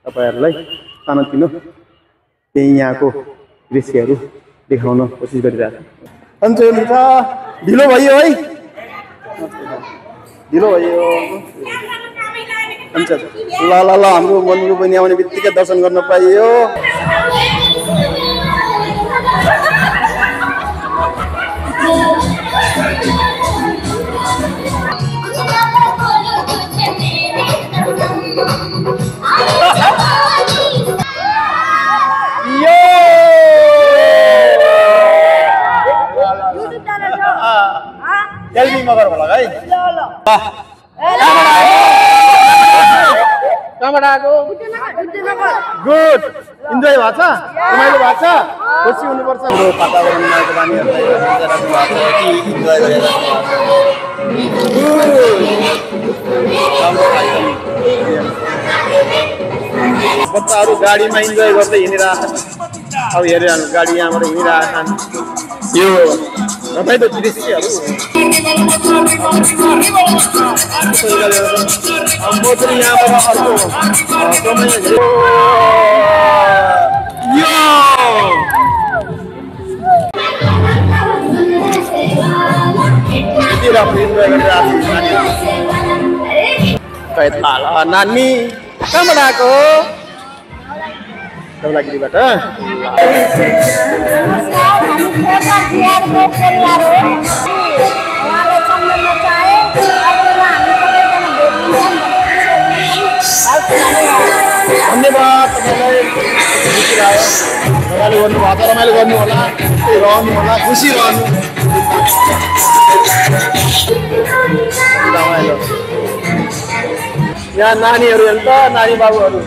तपाईहरुलाई सानोतिनो केही यहाँको दृश्यहरू देखाउन कोसिस गरिरहेको छु। अन्चो हुन्छ ढिलो भयो है, ढिलो भयो। हुन्छ ल ल ल हाम्रो मन्दिर पनि आउने बित्तिकै दर्शन गर्न पाइयो। Jadi magar bola guys. Kamera aku. Good. Enjoy baca. Remaja baca. Kursi universal. Bro, वातावरणमा के बानीहरुलाई नजारा बाचा कि इन्जॉय गरेर बच्चाहरु गाडीमा इन्जॉय गर्दै हिँडिरहेका छन्। अब हेरिरहनु गाडी यहाँबाट हिँडिरहेका छन्। यो रमाइलो दृश्यहरु म पनि यहाँबाट अर्को समय नानी कहाँबाट आएको देउलागिरीबाट धन्यवाद तपाईँलाई रमाइलो गर्नु होला रहनु होला खुसी रहनु रमाइलो यहाँ नानीहरू हेर्नु त नानी बाबुहरू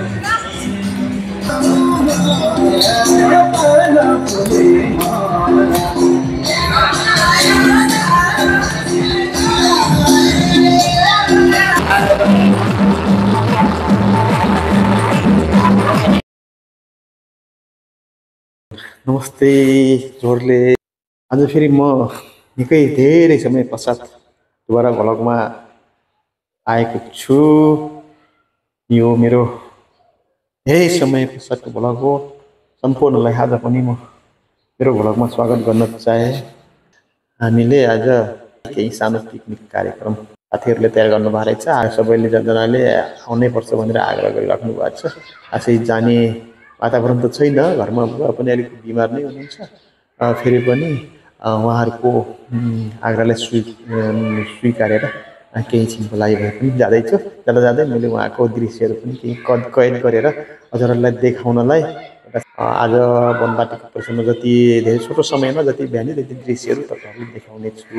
नमस्ते जोरले आज फेरि म निकै धेरै समय पश्चात दोबारा भ्लगमा आएको छु। यो मेरो धेरै समय पश्चातको भ्लग हो। सम्पूर्णलाई आज पनि म मेरो भ्लगमा स्वागत गर्न चाहे। हामीले आज केही सानो पिकनिक कार्यक्रम साथीहरूले तयार गर्नु भएको रहेछ। आज सबैले जनाले आउनै पर्छ भनेर आग्रह गरिराख्नु भएको छ। आजै जाने वातावरण त छैन, घरमा बुवा पनि अलिक बिमार नै हुनुहुन्छ। फेरि पनि उहाँहरूको आग्रहलाई स्वीकारेर केही छिनको लागि भए पनि जाँदैछु। जाँदा जाँदै मैले उहाँको दृश्यहरू पनि केही कैद गरेर हजुरहरूलाई देखाउनलाई आज वनवाटीको परिसरमा जति धेरै छोटो समयमा जति भ्याने त्यति दृश्यहरू तपाईँहरूले देखाउने छु।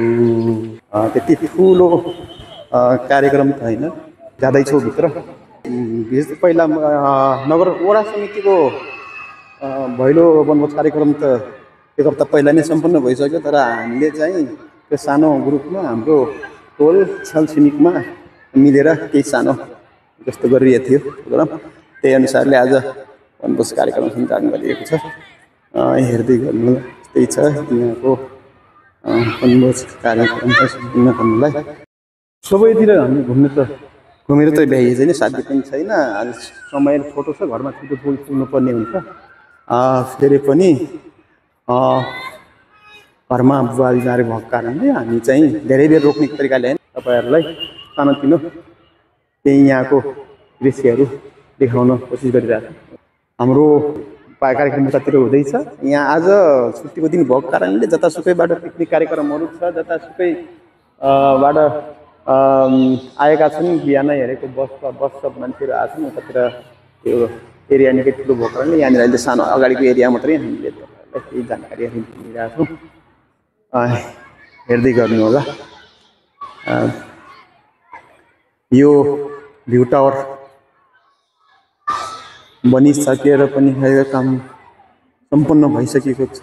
त्यति ठुलो कार्यक्रम त होइन, जाँदैछु भित्र। विशेष पहिला नगर वडा समितिको भैलो वनभोज कार्यक्रम त एक हप्ता पहिला नै सम्पन्न भइसक्यो। तर हामीले चाहिँ त्यो सानो ग्रुपमा हाम्रो टोल छलछिमेकमा मिलेर केही सानो जस्तो गरिएको थियो प्रोग्राम। त्यही अनुसारले आज वनभोज कार्यक्रम सञ्चालन गरिएको छ। हेर्दै गर्नु त्यही छ यहाँको वनभोज कार्यक्रम सम्पन्न गर्नलाई। सबैतिर हामी घुमेर त भ्याइए छैन, साध्य पनि छैन। आज समय छोटो छ, घरमा छिटो पुग्नु पर्ने हुन्छ। फेरि पनि घरमा बुवा बिमारी भएको कारणले हामी चाहिँ धेरै बेर रोक्ने तरिकाले होइन, तपाईँहरूलाई सानोतिनो केही यहाँको दृश्यहरू देखाउन कोसिस गरिरहेको छु। हाम्रो कार्यक्रम उतातिर हुँदैछ। यहाँ आज छुट्टीको दिन भएको कारणले जतासुकैबाट पिकनिक कार्यक्रमहरू छ, जतासुकैबाट आएका छन्। बिहान हेरेको बस सब मान्छेहरू आएछन्। उतातिर त्यो एरिया निकै ठुलो भएको कारणले यहाँनिर अहिले सानो अगाडिको एरिया मात्रै हामीले तपाईँहरूलाई केही जानकारीहरू दिइरहेको छौँ। हेर्दै गर्नु होला। यो भ्यू टावर बनिसकेर पनि काम सम्पन्न भइसकेको छ।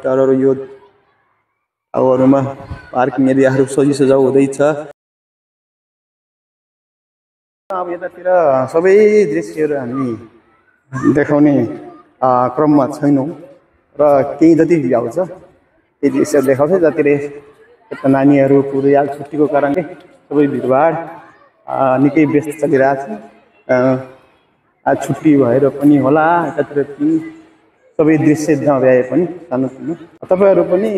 टावरहरू यो टावरहरूमा पार्किङ एरियाहरू सजाउ हुँदैछ। अब यतातिर सबै दृश्यहरू हामी देखाउने क्रममा छैनौँ र केही जति भ्याउँछ त्यही दृश्य देखाउँछ। जतिले यता नानीहरू पुरै छुट्टीको कारणले सबै भिडभाड निकै व्यस्त चलिरहेको छ। आज छुट्टी भएर पनि होला यतातिर पनि सबै दृश्य नभ्याए पनि सानोतिनो तपाईँहरू पनि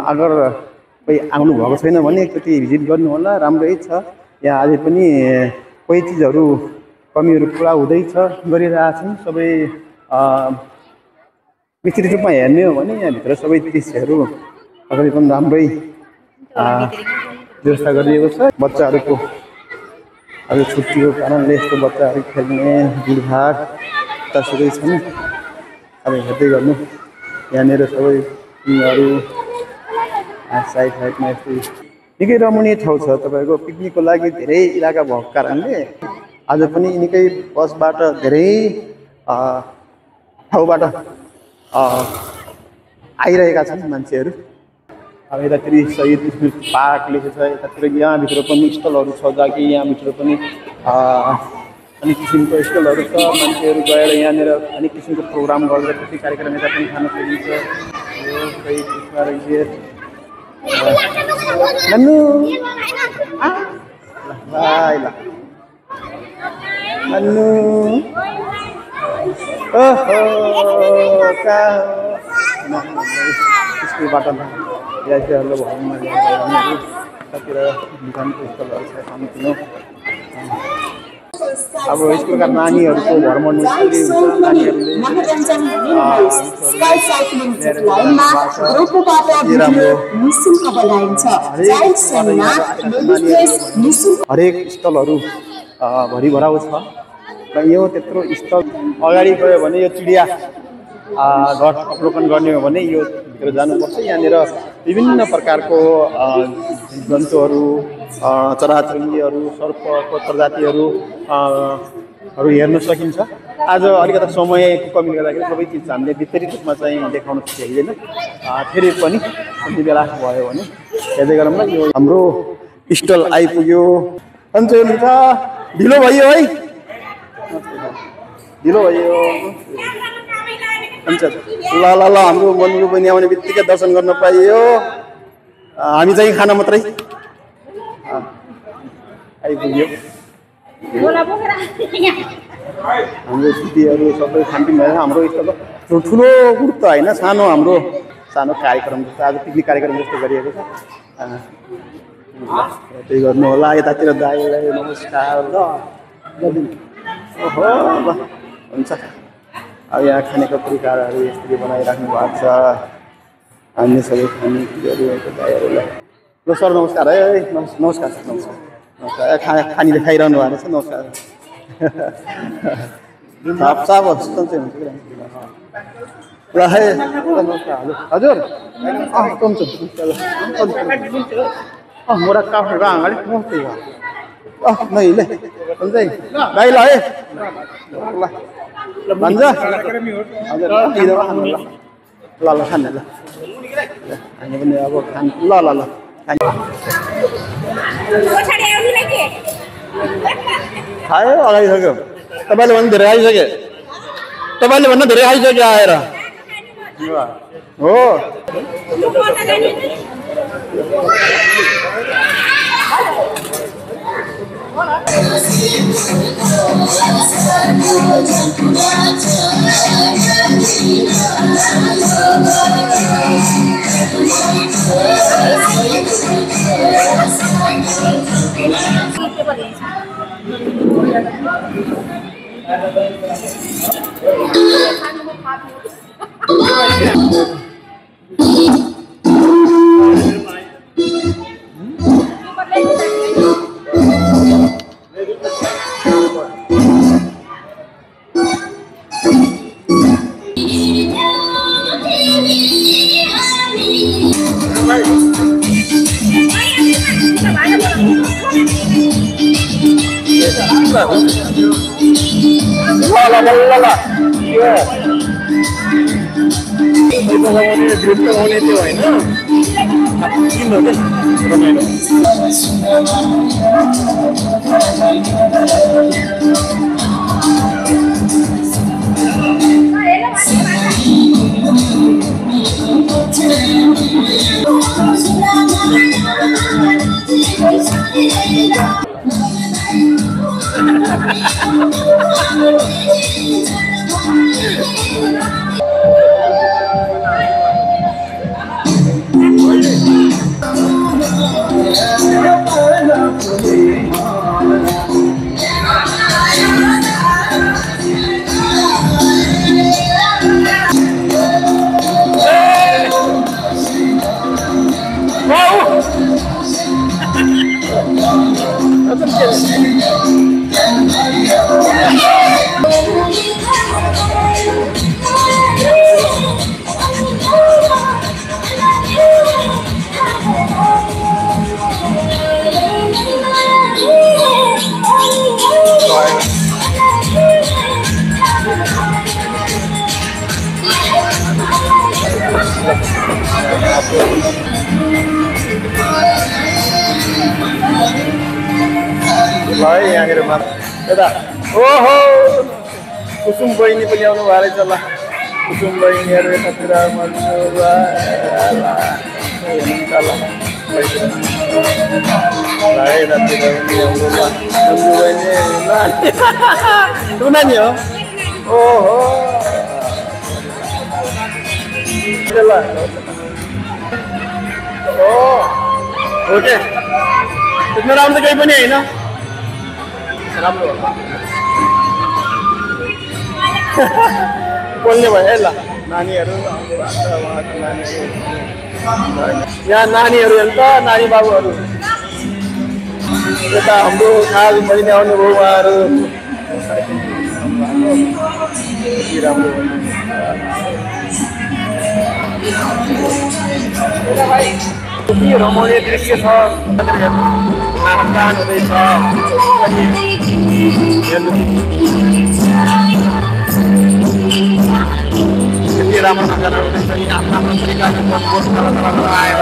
अगर कोही आउनु भएको छैन भने एकचोटि भिजिट गर्नु होला राम्रै छ यहाँ अझै पनि कोही चिजहरू कमीहरू पुरा हुँदैछ गरिरहेछन् सबै विस्तृत रूपमा हेर्ने हो भने यहाँभित्र सबै दृश्यहरू अगाडि पनि राम्रै व्यवस्था गरिएको छ बच्चाहरूको अब छुट्टीको कारणले यस्तो बच्चाहरू खेल्ने भिडभाड जतासुकै छन् अब हेर्दै गर्नु यहाँनिर सबै तिनीहरू साइड साइडमा यस्तो निकै रमणीय ठाउँ छ तपाईँको पिकनिकको लागि धेरै इलाका भएको कारणले आज पनि निकै बसबाट धेरै ठाउँबाट आइरहेका छन् मान्छेहरू अब यतातिर शहीद स्मृति पार्क लेखेको छ यतातिर यहाँभित्र पनि स्टलहरू छ जहाँ कि यहाँभित्र पनि अनेक किसिमको स्टलहरू छ मान्छेहरू गएर यहाँनिर अनेक किसिमको प्रोग्राम गरेर कति कार्यक्रम यता पनि खान सकिन्छ नन्नु नन्नु ओहो स्कुलबाट विद्यार्थीहरूले भ्रमणमा कतिवटा दुकानको स्टलहरू छ सानोतिनो अब स्कुलका नानीहरूको भ्रमण नानीहरूले हरेक स्टलहरू भरिभराउ छ र यो त्यत्रो स्थल अगाडि गयो भने यो चिडिया घर अवलोकन गर्ने हो भने यो भित्र जानुपर्छ यहाँनिर विभिन्न प्रकारको जन्तुहरू चराचुरुङ्गीहरू सर्पको प्रजातिहरू हेर्न सकिन्छ आज अलिकति समयको कमीले गर्दाखेरि सबै चिज हामीले विस्तृत रूपमा चाहिँ देखाउन सकिँदैन फेरि पनि कति बेला भयो भने हेर्दै गरौँ न यो हाम्रो स्टल आइपुग्यो सन्चै हुन्छ ढिलो भयो है ढिलो भयो हुन्छ ल ल ल हाम्रो मन्दिर पनि आउने बित्तिकै दर्शन गर्न पाइयो हामी चाहिँ खाना मात्रै आइपुग्यो हाम्रो स्थितिहरू सबै खानपिन भएर हाम्रो स्थल ठुलो ग्रुप त होइन सानो हाम्रो सानो कार्यक्रम जस्तो आज पिकनिक कार्यक्रम जस्तो गरिएको छ त्यही गर्नु होला यतातिर दाइलाई नमस्कार ल ओहो ल हुन्छ अब यहाँ खानेको परिकारहरू यसरी बनाइराख्नु भएको छ हामीले सबै खाने चिजहरू दाइहरूलाई ल सर नमस्कार है नमस्कार सर नमस्कार खानीले खाइरहनु भएको छ नमस्कार साफ साफ सन्चै हुन्छ ल है नमस्कार हजुर हुन्छ मोरा काफ अगाडि नमस्ते नहीं ले सन्चै भाइ ल है ल भन्छ हजुर ल ल खाने ल हामी पनि अब खान ल ल ल खायो अगाइसक्यो तपाईँले भन्दा धेरै आइसके तपाईँले भन्दा धेरै आइसक्यो आएर हो ल है यहाँनिर यता ओहो कुसुम बहिनी पनि आउनु भएको रहेछ ल कुसुम बहिनीहरू यतातिर नानी हो ओहो ओके त्यस्तो राम्रो केही पनि होइन राम्रो बोल्ने भयो है ल नानीहरू यहाँ नानीहरू हेर्नु त नानी बाबुहरू यता हाम्रो खाल बहिनी आउनुभयो उहाँहरू राम्रो कति रमाउने दृश्य छ हुँदैछ कति राम्रो नजारा हुँदैछ नि आफ्नो आफ्नो तरिकाले आएर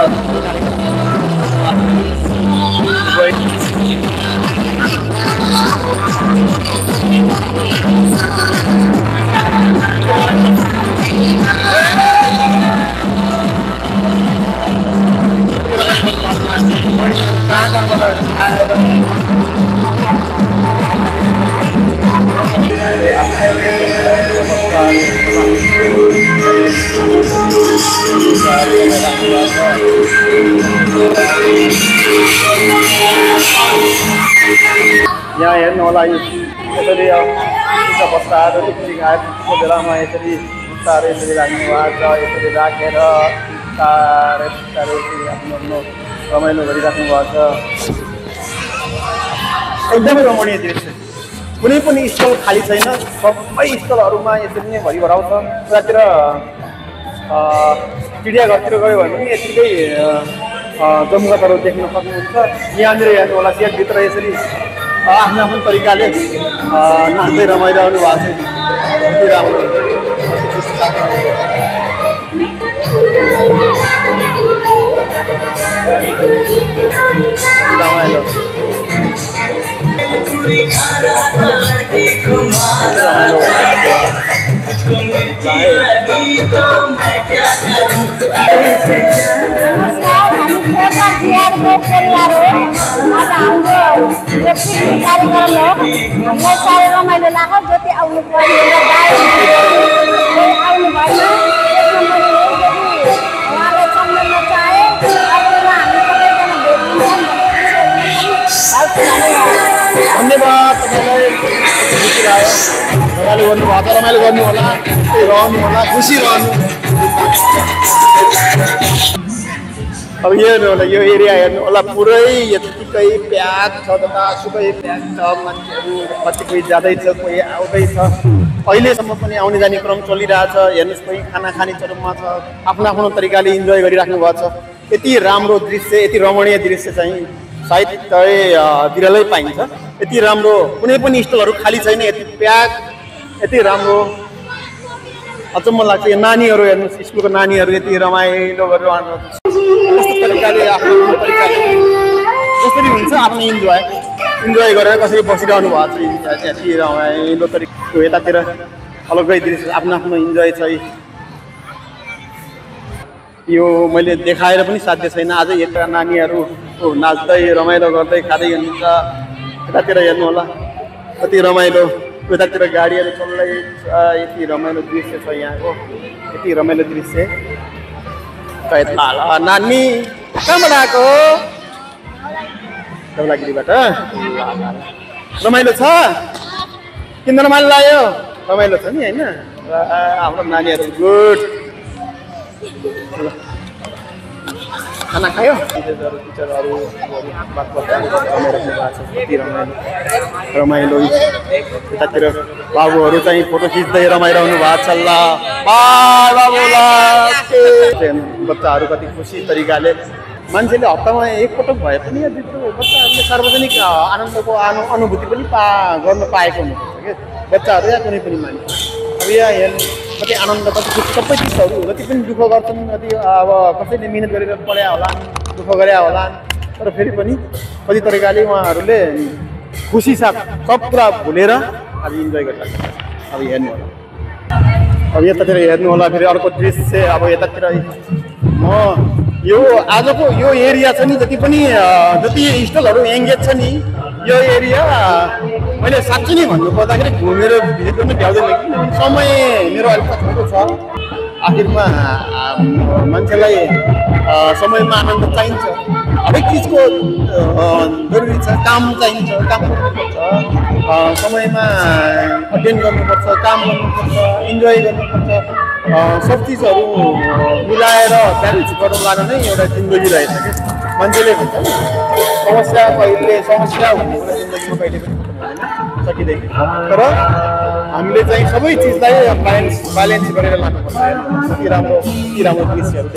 यहाँ हेर्नु होला यसरी बस्ताहरू एकछिन आएको बेलामा यसरी जुत्ताहरू यसरी राख्नु भएको छ यसरी राखेर बिस्तारै बिस्तारै आफ्नो आफ्नो रमाइलो गरिराख्नु भएको छ एकदमै रमणीय दृश्य कुनै पनि स्थल खाली छैन सबै स्थलहरूमा यसरी नै भरिभराउँछ उतातिर चिडियाघरतिर गयो भने पनि यतिकै जमघटहरू देख्न सक्नुहुन्छ यहाँनिर हेर्नु होला सेटभित्र यसरी आफ्नो आफ्नो तरिकाले नाच्दै रमाइरहनु भएको छ राम्रो रमाइलो रमाइलो लाग्यो जति आउनु पर्ने आउनु भएन उहाँलाई सम्झन चाहे धन्यवाद तपाईँलाई खुसी लाग्यो रमाइलो गर्नुभएको छ रमाइलो गर्नु होला रहनु होला खुसी रहनु अब यो हेर्नु होला यो एरिया हेर्नु होला पुरै यतिकै प्याक छ जतासुकै प्याक छ मान्छेहरू कति कोही जाँदैछ कोही आउँदैछ अहिलेसम्म पनि आउने जाने क्रम चलिरहेछ हेर्नुहोस् कोही खाना खाने चरममा छ आफ्नो आफ्नो तरिकाले इन्जोय गरिराख्नु भएको छ यति राम्रो दृश्य यति रमणीय दृश्य चाहिँ सायद विरलै पाइन्छ यति राम्रो कुनै पनि स्थलहरू खाली छैन यति प्याक यति राम्रो अचम्म लाग्छ यो नानीहरू हेर्नुहोस् स्कुलको नानीहरू यति रमाइलो गरिरहनु कस्तो तरिकाले आफ्नो तरिकाले जसरी हुन्छ आफ्नो इन्जोय गरेर कसरी बसिरहनु भएको छ यति रमाइलो तरिकाको यतातिर अलग्गै दृश्य आफ्नो आफ्नो इन्जोय छ यो मैले देखाएर पनि साध्य छैन आज यता नानीहरू नाच्दै रमाइलो गर्दै खाँदै हुनुहुन्छ यतातिर हेर्नु होला कति रमाइलो यतातिर गाडीहरू चल्दै यति रमाइलो दृश्य छ यहाँको यति रमाइलो दृश्य नानी कहाँबाट आएको देउलागिरीबाट रमाइलो छ किन रमाइलो लाग्यो रमाइलो छ नि होइन हाम्रो नानीहरू गुड खाना खायो टिचरहरू रमाइलो यतातिर बाबुहरू चाहिँ फोटो खिच्दै रमाइरहनु भएको छ ल बच्चाहरू कति खुसी तरिकाले मान्छेले हप्तामा एकपटक भए पनि बच्चाहरूले सार्वजनिक आनन्दको अनुभूति पनि गर्न पाएको हुनुपर्छ कि बच्चाहरू या कुनै पनि मान्छे अब यहाँ हेर्नु कति आनन्द कति खुसी सबै चिजहरू जति पनि दुःख गर्छन् कति अब कसैले मिहिनेत गरेर पढायो होला दुःख गरे होला तर फेरि पनि कति तरिकाले उहाँहरूले खुसी साथ सब कुरा भुलेर अब इन्जोय गरिरहेको छ अब हेर्नु होला अब यतातिर हेर्नु होला फेरि अर्को दृश्य अब यतातिर म यो आजको यो एरिया छ नि जति पनि जति स्टलहरू एङ्गेज छ नि यो एरिया मैले साँच्चै नै भन्नु पर्दाखेरि घुमेर भिजिट गर्न भ्याउँदैन कि समय मेरो अलिक छोटो छ आखिरमा मान्छेलाई समयमा आनन्द चाहिन्छ हरेक चिजको जरुरी छ काम चाहिन्छ काम गर्नुपर्छ समयमा अध्ययन गर्नुपर्छ काम गर्नुपर्छ इन्जोय गर्नुपर्छ सब चिजहरू मिलाएर ब्यालेन्स गर्नु लागि नै एउटा जिन्दगी रहेछ कि मान्छेले भन्छ नि समस्या हुने कुरा जिन्दगीमा कहिले पनि सकिँदैन तर हामीले चाहिँ सबै चिजलाई ब्यालेन्स गरेर लानुपर्छ कति राम्रो दृश्यहरू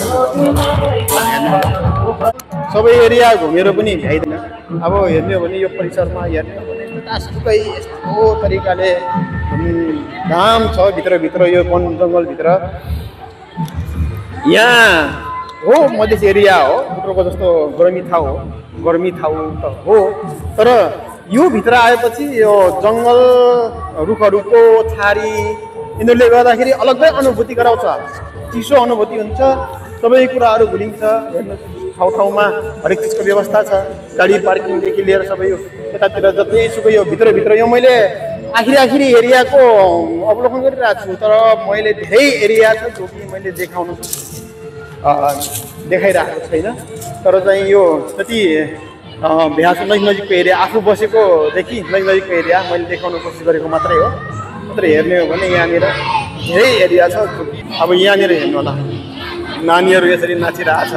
सबै एरिया घुमेर पनि भ्याइँदैन अब हेर्ने हो भने यो परिसरमा हेर्ने हो भने जतासुकै यस्तो तरिकाले घाम छ भित्र यो वन जङ्गलभित्र यहाँ हो मधेस एरिया हो उत्तरको जस्तो गर्मी ठाउँ त हो तर यो भित्र आएपछि यो जङ्गल रुखहरूको छारी यिनीहरूले गर्दाखेरि अलग्गै अनुभूति गराउँछ चिसो अनुभूति हुन्छ सबै कुराहरू भुलिन्छ हेर्नु ठाउँमा हरेक चिजको व्यवस्था छ गाडी पार्किङदेखि लिएर सबै यतातिर जतिसुकै यो भित्र यो मैले आखिरी एरियाको अवलोकन गरिरहेको छु तर मैले धेरै एरिया छ जो कि मैले देखाइरहेको छैन तर चाहिँ यो जति भ्यास नजिकको एरिया आफू बसेकोदेखि नजिकको एरिया मैले देखाउन कोसिस गरेको मात्रै हो मात्र हेर्ने हो भने यहाँनिर धेरै एरिया छ अब यहाँनिर हेर्नु होला नानीहरू यसरी नाचिरहेछ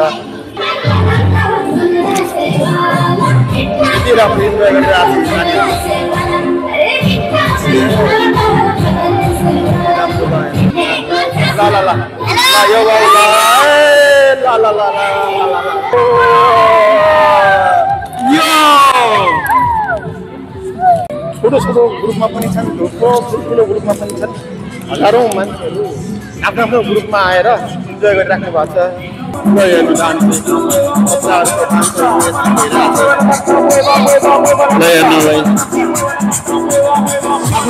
यति राम्रो इन्जोय गरिरहेको छ नानीहरू ला यो छोटो ग्रुपमा पनि छन् ठुलो ग्रुपमा पनि छन् हजारौँ मान्छेहरू आफ्नो ग्रुपमा आएर इन्जोय गरिराख्नु भएको छ हेर्नु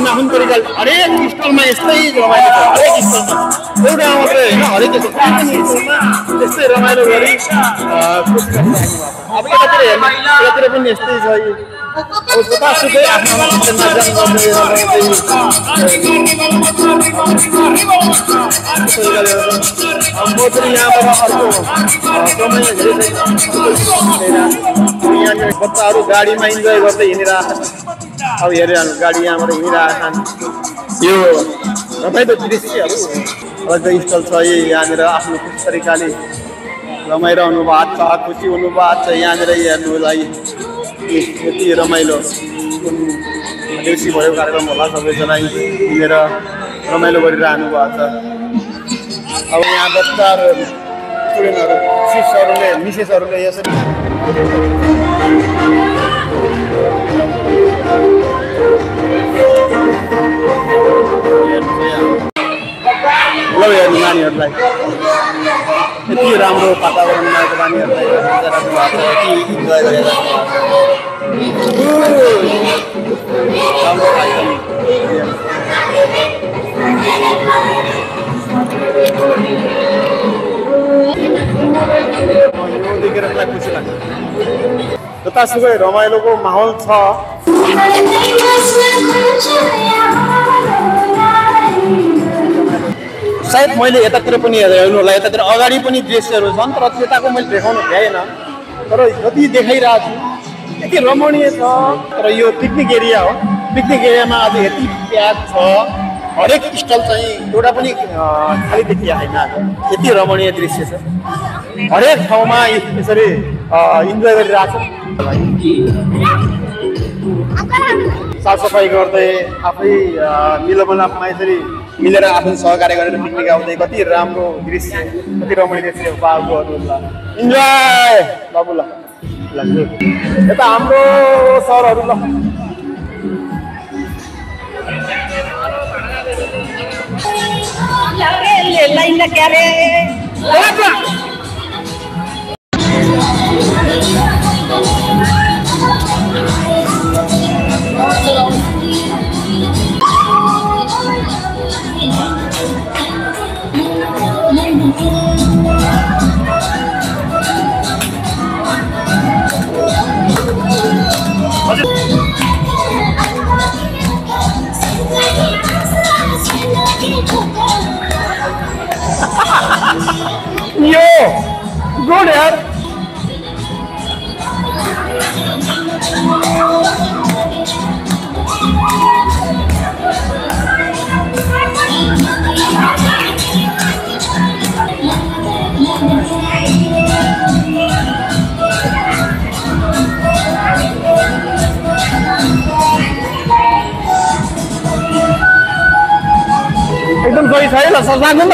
आफ्नो तरिकाले हरेक स्टलमा यस्तै रमाइलो छ हरेक स्टलमा एउटा मात्रै होइन हरेक स्टलमा यस्तै रमाइलो गरी अब यतातिर पनि यस्तै छ अब जतासुकै आफ्नो यहाँबाट अर्को समय यहाँनिर बच्चाहरू गाडीमा इन्जोय गर्दै हिँडिरहेछन् अब हेरिरहनु गाडी यहाँबाट हिँडिरहेछन् यो रमाइलो दृश्यहरू अझै स्थल छ यहाँनिर आफ्नो खुसी तरिकाले रमाइरहनु भएको छ खुसी हुनु भएको छ यहाँनिर हेर्नुलाई यति रमाइलो देउसी भएको कार्यक्रम होला सबैजना हिँडेर रमाइलो गरिरहनु भएको छ अब यहाँ बच्चाहरू स्टुडेन्टहरू सिसहरूले मिसेसहरूले यसरी ल हेर्नु नानीहरूलाई यति राम्रो वातावरणमा नानीहरूलाई राख्नु भएको छ यति इन्जोय गरेर राम्रो आइटम यो देखेर मलाई खुसी लाग्छ जतासुकै रमाइलोको माहौल छ सायद मैले यतातिर पनि हेर्नु होला यतातिर अगाडि पनि दृश्यहरू छन् तर त्यताको मैले देखाउन भ्याएन तर जति देखाइरहेको छु यति रमणीय छ तर यो पिकनिक एरिया हो पिकनिक एरियामा अब यति प्याक छ हरेक स्टल चाहिँ एउटा पनि खाली देखिया होइन यति रमणीय दृश्य छ हरेक ठाउँमा यसरी इन्जोय गरिरहेको छ साफसफाइ गर्दै आफै मिलोमलापमा यसरी मिलेर आफ्नो सहकार्य गरेर पिकनिक आउँदै कति राम्रो दृश्य कति रमणीय दृश्य बाबुहरू ल इन्जोय बाबु ल यता हाम्रो सरहरू ल लाइन क्या रे यो गुड यार एकदम सही छ है ल सर जानु ल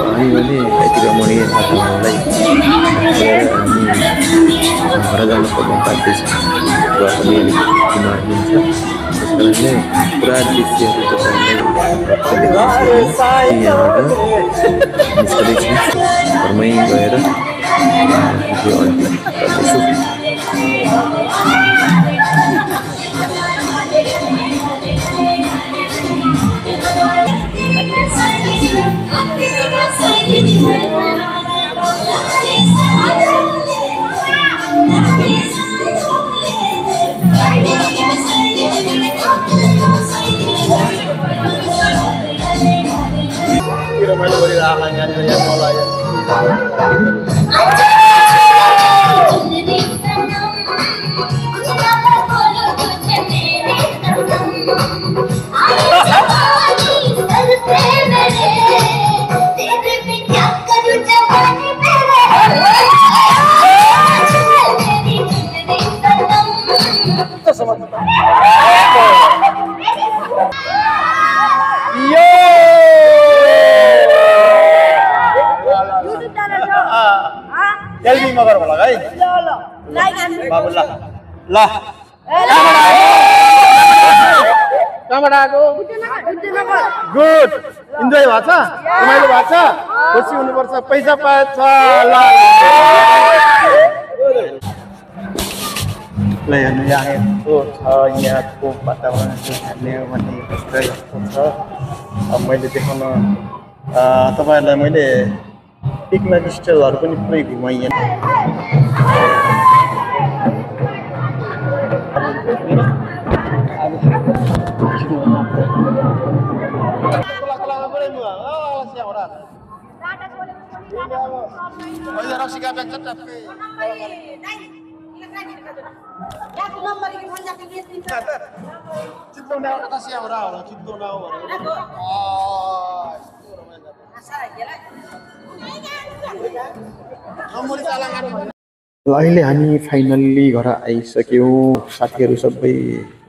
हामी भने यतिका मणि साथीहरूलाई घर जानुपर्ने बाध्य छ घर पनि अलिकति दिन्छ त्यस कारणले पुरा दृश्यहरू तपाईँलाई यहाँबाट निस्कँदैछु घरमै गएर यो अन्त गर्दैछु जल्दी मगर होला है ल ल लाइन बाबु ल ल कहाँबाट आएको गुड इन्जोय भएको छ रमाइलो भएको छ खुसी हुनुपर्छ पैसा पाएछ ल हेर्नु यहाँ यस्तो छ यहाँको वातावरण हेर्ने भने यस्तो छ अब मैले देखाउन तपाईँहरूलाई मैले पिकनिक स्टलहरू पनि पुरै घुमाएँ अहिले हामी फाइनल्ली घर आइसक्यौँ साथीहरू सबै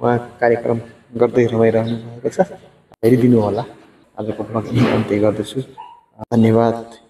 उहाँ कार्यक्रम गर्दै रमाइरहनु भएको छ हेरिदिनु होला आजको ब्लग अन्त्य गर्दछु धन्यवाद।